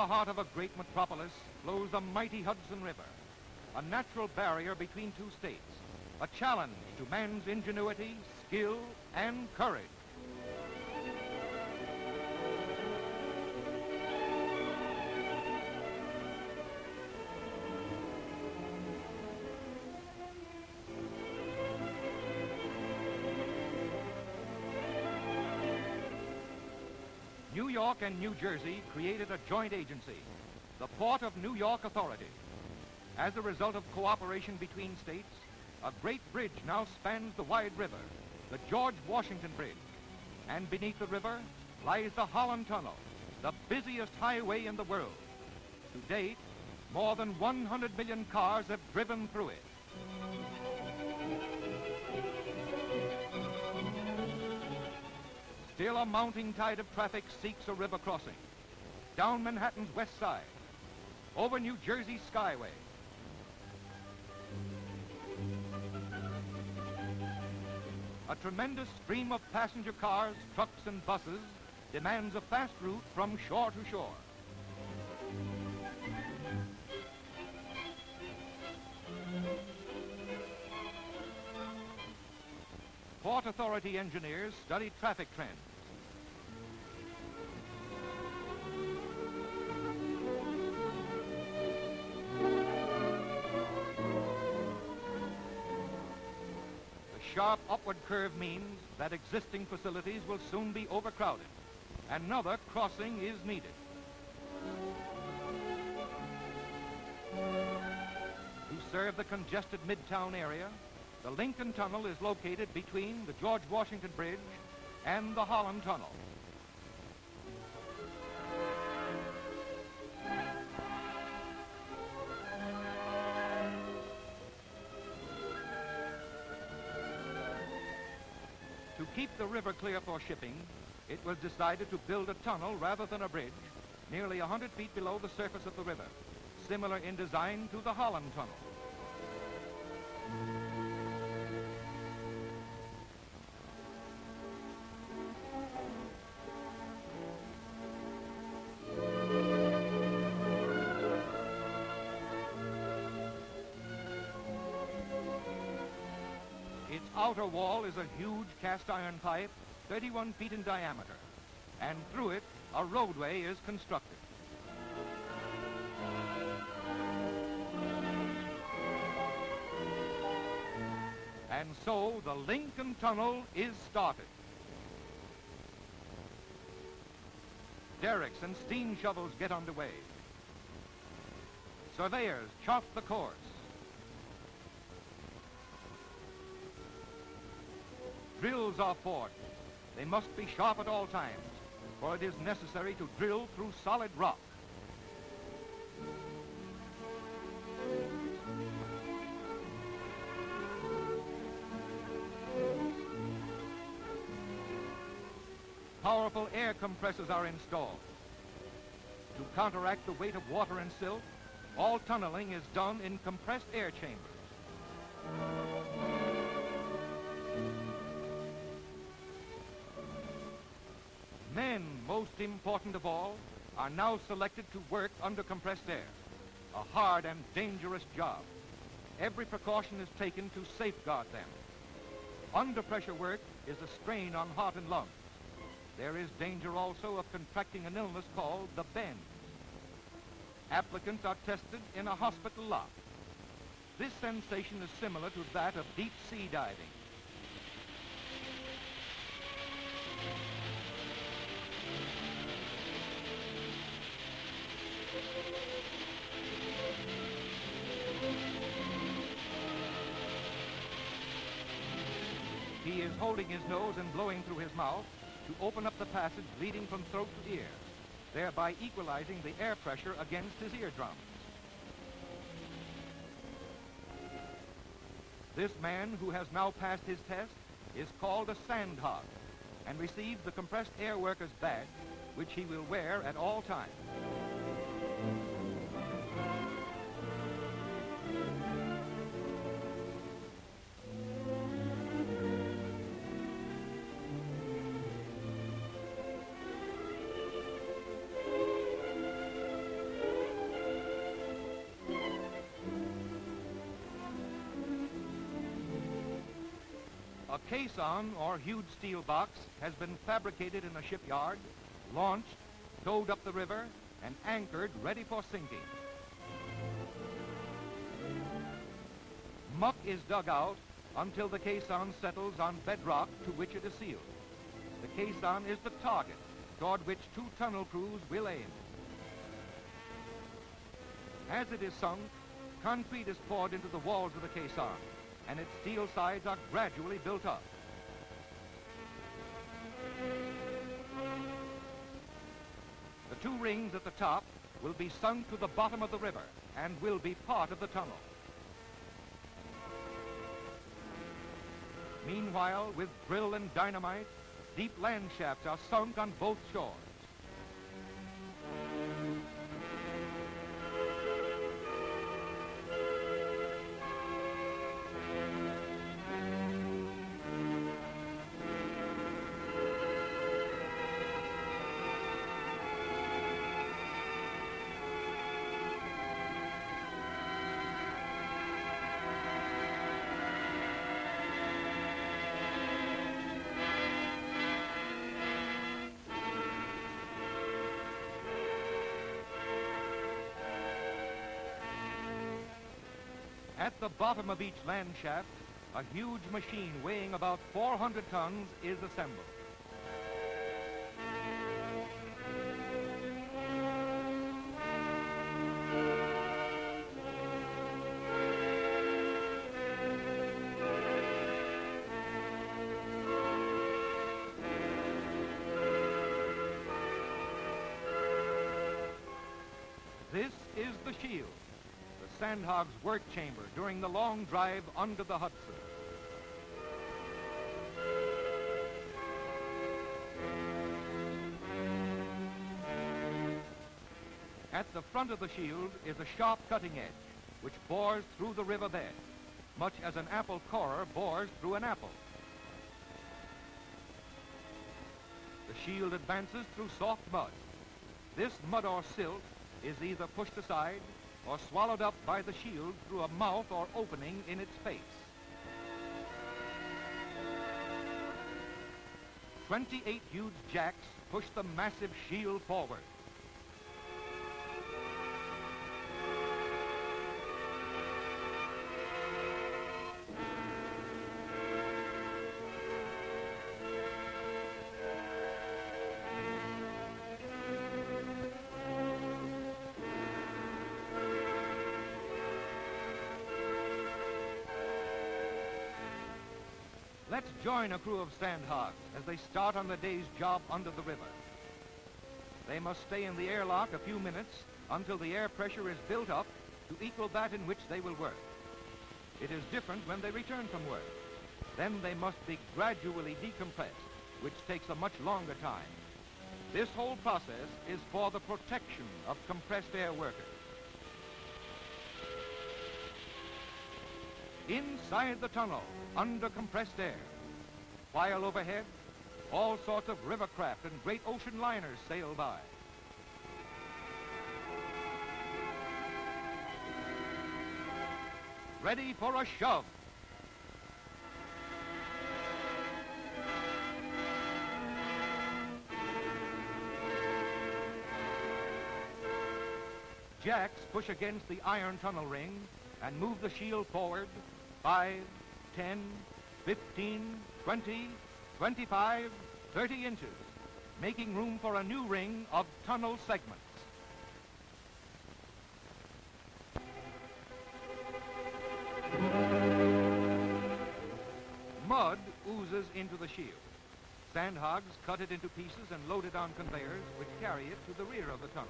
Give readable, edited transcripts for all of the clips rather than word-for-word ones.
the heart of a great metropolis flows the mighty Hudson River, a natural barrier between two states, a challenge to man's ingenuity, skill, and courage. New York and New Jersey created a joint agency, the Port of New York Authority. As a result of cooperation between states, a great bridge now spans the wide river, the George Washington Bridge. And beneath the river lies the Holland Tunnel, the busiest highway in the world. To date, more than 100 million cars have driven through it. Still, a mounting tide of traffic seeks a river crossing. Down Manhattan's west side, over New Jersey's Skyway. A tremendous stream of passenger cars, trucks, and buses demands a fast route from shore to shore. Port Authority engineers study traffic trends. The sharp upward curve means that existing facilities will soon be overcrowded. Another crossing is needed. To serve the congested Midtown area, the Lincoln Tunnel is located between the George Washington Bridge and the Holland Tunnel. To keep the river clear for shipping, it was decided to build a tunnel rather than a bridge, nearly 100 feet below the surface of the river, similar in design to the Holland Tunnel. Its outer wall is a huge cast iron pipe, 31 feet in diameter, and through it a roadway is constructed. And so the Lincoln Tunnel is started. Derricks and steam shovels get underway. Surveyors chart the course. Drills are forged. They must be sharp at all times, for it is necessary to drill through solid rock. Powerful air compressors are installed. To counteract the weight of water and silt, all tunneling is done in compressed air chambers. Men, most important of all, are now selected to work under compressed air, a hard and dangerous job. Every precaution is taken to safeguard them. Under pressure work is a strain on heart and lungs. There is danger also of contracting an illness called the bends. Applicants are tested in a hospital lot. This sensation is similar to that of deep sea diving. He is holding his nose and blowing through his mouth to open up the passage leading from throat to ear, thereby equalizing the air pressure against his eardrums. This man, who has now passed his test, is called a sandhog and receives the compressed air worker's badge, which he will wear at all times. A caisson, or huge steel box, has been fabricated in a shipyard, launched, towed up the river, and anchored ready for sinking. Muck is dug out until the caisson settles on bedrock to which it is sealed. The caisson is the target toward which two tunnel crews will aim. As it is sunk, concrete is poured into the walls of the caisson, and its steel sides are gradually built up. The two rings at the top will be sunk to the bottom of the river and will be part of the tunnel. Meanwhile, with drill and dynamite, deep land shafts are sunk on both shores. At the bottom of each land shaft, a huge machine weighing about 400 tons is assembled. This is the shield, the sandhogs' work chamber during the long drive under the Hudson. At the front of the shield is a sharp cutting edge, which bores through the riverbed, much as an apple corer bores through an apple. The shield advances through soft mud. This mud or silt is either pushed aside or swallowed up by the shield through a mouth or opening in its face. 28 huge jacks push the massive shield forward. Let's join a crew of sandhogs as they start on the day's job under the river. They must stay in the airlock a few minutes until the air pressure is built up to equal that in which they will work. It is different when they return from work. Then they must be gradually decompressed, which takes a much longer time. This whole process is for the protection of compressed air workers. Inside the tunnel, under compressed air, while overhead, all sorts of river craft and great ocean liners sail by. Ready for a shove. Jacks push against the iron tunnel ring and move the shield forward 5, 10, 15, 20, 25, 30 inches, making room for a new ring of tunnel segments. Mud oozes into the shield. Sandhogs cut it into pieces and load it on conveyors, which carry it to the rear of the tunnel.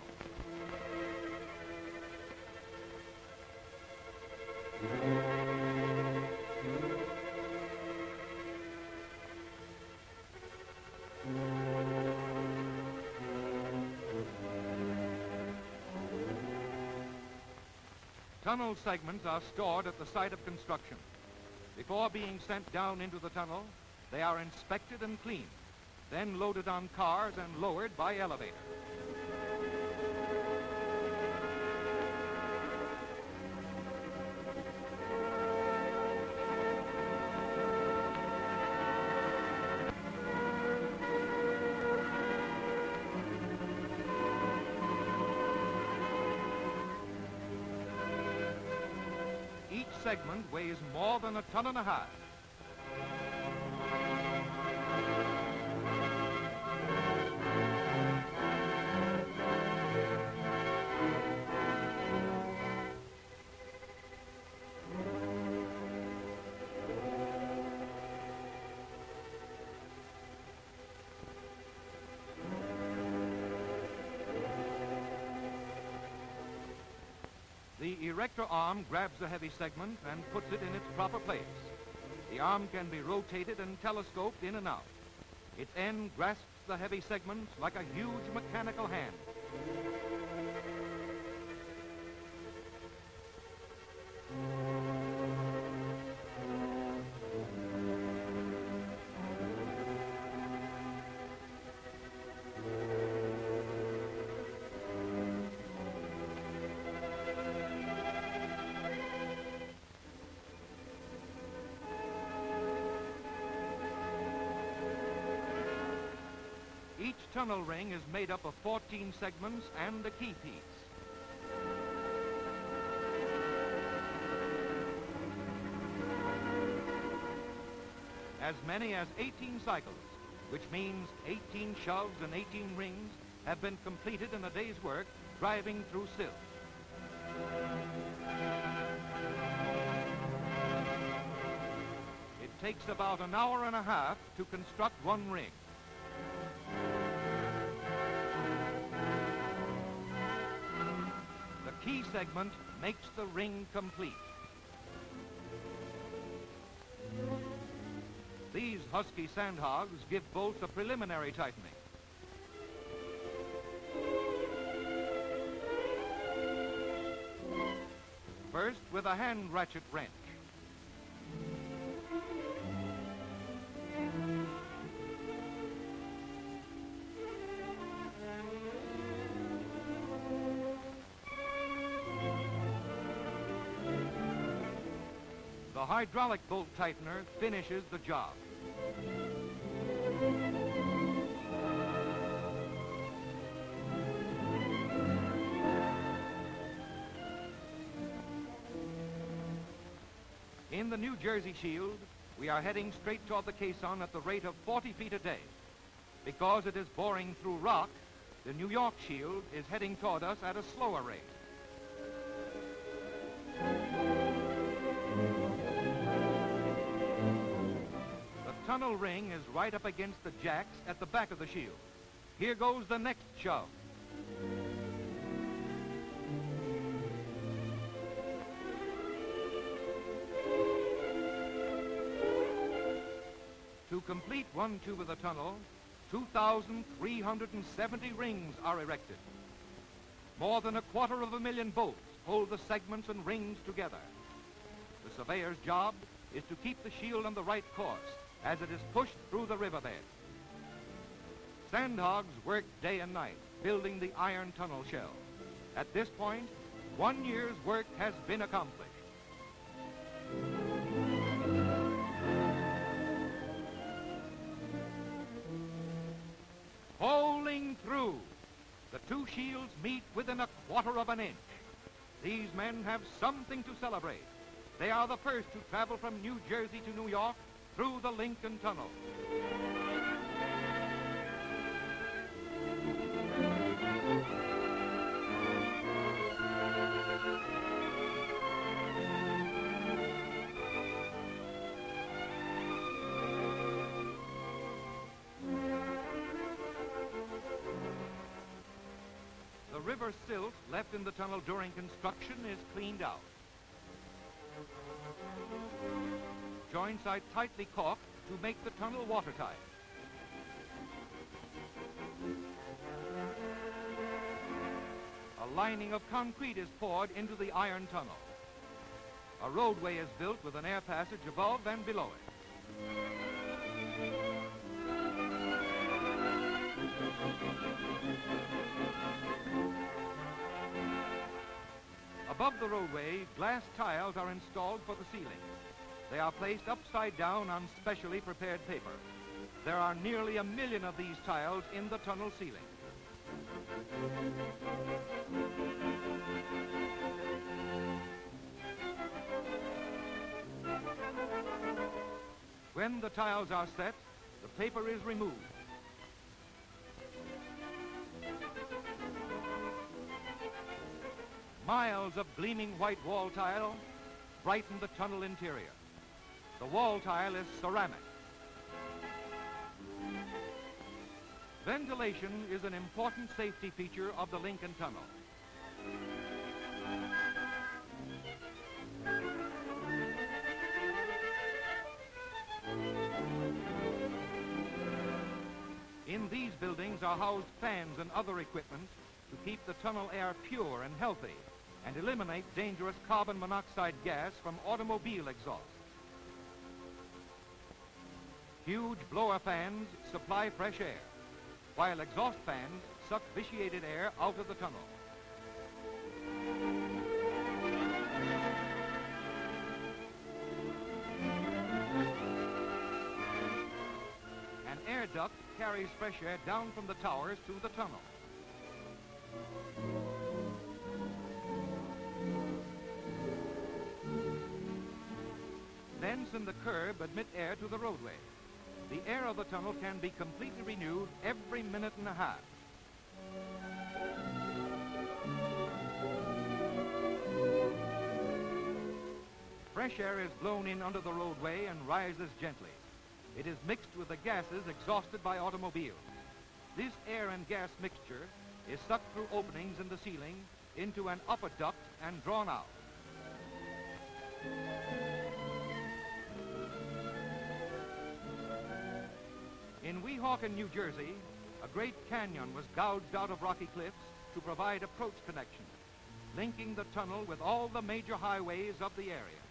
Tunnel segments are stored at the site of construction. Before being sent down into the tunnel, they are inspected and cleaned, then loaded on cars and lowered by elevator. segment weighs more than 1.5 tons. The erector arm grabs the heavy segment and puts it in its proper place. The arm can be rotated and telescoped in and out. Its end grasps the heavy segment like a huge mechanical hand. Each tunnel ring is made up of 14 segments and a key piece. As many as 18 cycles, which means 18 shoves and 18 rings, have been completed in a day's work driving through silt. It takes about 1.5 hours to construct one ring. The key segment makes the ring complete. These husky sandhogs give bolts a preliminary tightening. First with a hand ratchet wrench. The hydraulic bolt tightener finishes the job. In the New Jersey Shield, we are heading straight toward the caisson at the rate of 40 feet a day. Because it is boring through rock, the New York Shield is heading toward us at a slower rate. The tunnel ring is right up against the jacks at the back of the shield. Here goes the next shove. To complete one tube of the tunnel, 2,370 rings are erected. More than 250,000 bolts hold the segments and rings together. The surveyor's job is to keep the shield on the right course as it is pushed through the riverbed. Sandhogs work day and night, building the iron tunnel shell. At this point, 1 year's work has been accomplished. Hauling through, the two shields meet within 1/4 inch. These men have something to celebrate. They are the first to travel from New Jersey to New York through the Lincoln Tunnel. The river silt left in the tunnel during construction is cleaned out. Joints are tightly caulked to make the tunnel watertight. A lining of concrete is poured into the iron tunnel. A roadway is built with an air passage above and below it. Above the roadway, glass tiles are installed for the ceiling. They are placed upside down on specially prepared paper. There are nearly 1 million of these tiles in the tunnel ceiling. When the tiles are set, the paper is removed. Miles of gleaming white wall tile brighten the tunnel interior. The wall tile is ceramic. Ventilation is an important safety feature of the Lincoln Tunnel. In these buildings are housed fans and other equipment to keep the tunnel air pure and healthy and eliminate dangerous carbon monoxide gas from automobile exhaust. Huge blower fans supply fresh air, while exhaust fans suck vitiated air out of the tunnel. An air duct carries fresh air down from the towers to the tunnel. Vents in the curb admit air to the roadway. The air of the tunnel can be completely renewed every minute and a half. Fresh air is blown in under the roadway and rises gently. It is mixed with the gases exhausted by automobiles. This air and gas mixture is sucked through openings in the ceiling into an upper duct and drawn out. In Weehawken, New Jersey, a great canyon was gouged out of rocky cliffs to provide approach connections, linking the tunnel with all the major highways of the area.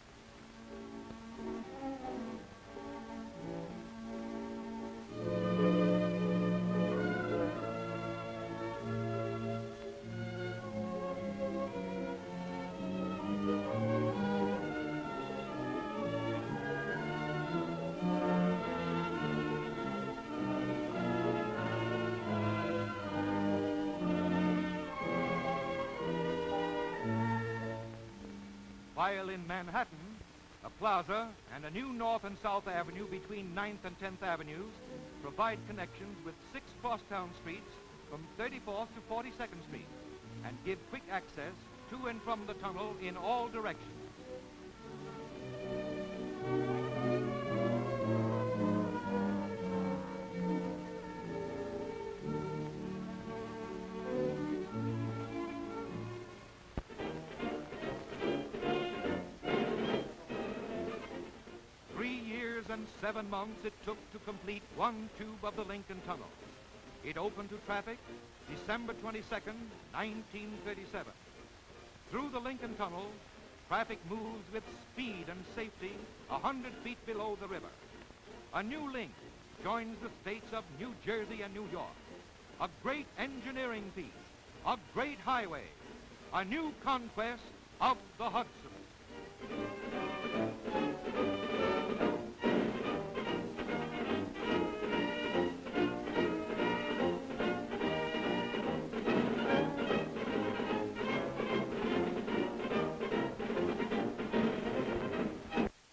While in Manhattan, a plaza and a new North and South Avenue between 9th and 10th Avenues provide connections with 6 crosstown streets from 34th to 42nd Street and give quick access to and from the tunnel in all directions. And 7 months it took to complete one tube of the Lincoln Tunnel. It opened to traffic December 22nd, 1937. Through the Lincoln Tunnel, traffic moves with speed and safety 100 feet below the river. A new link joins the states of New Jersey and New York. A great engineering feat, a great highway, a new conquest of the Hudson.